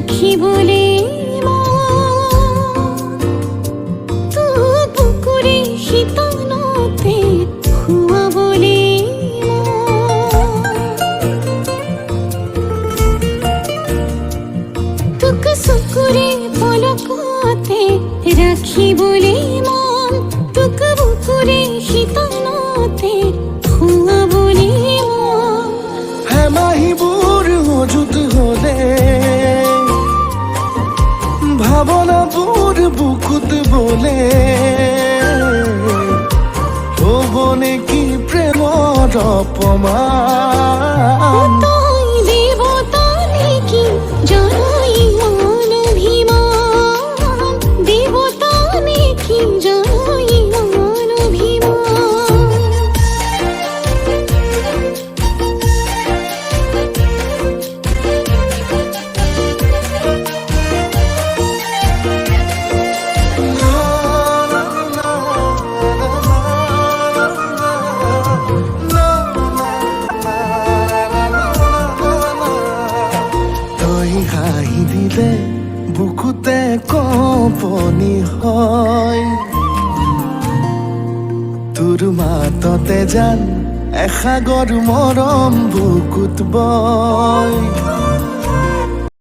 রাখি বলে পুকুরে শীতলতে হুয়া বলে তুক সুকুরে পলকতে রাখি বলে মন তুক পুকুরে শীতলতে হুয়া বলে মন। হ্যাঁ মাহিবুর মজুদ হলে ভাবনা বুর বুকুত বলে ও বনে কি প্রেম অপমান তাই দেবতা নাকি জানাই মান অভিমান দেবতা নাকি জানাই মান অভিমান। হাঁহি দিলে বুকুতে কঁপনি হয় তোৰ মাততে জান এসাগৰ মৰম বুকুত বয়।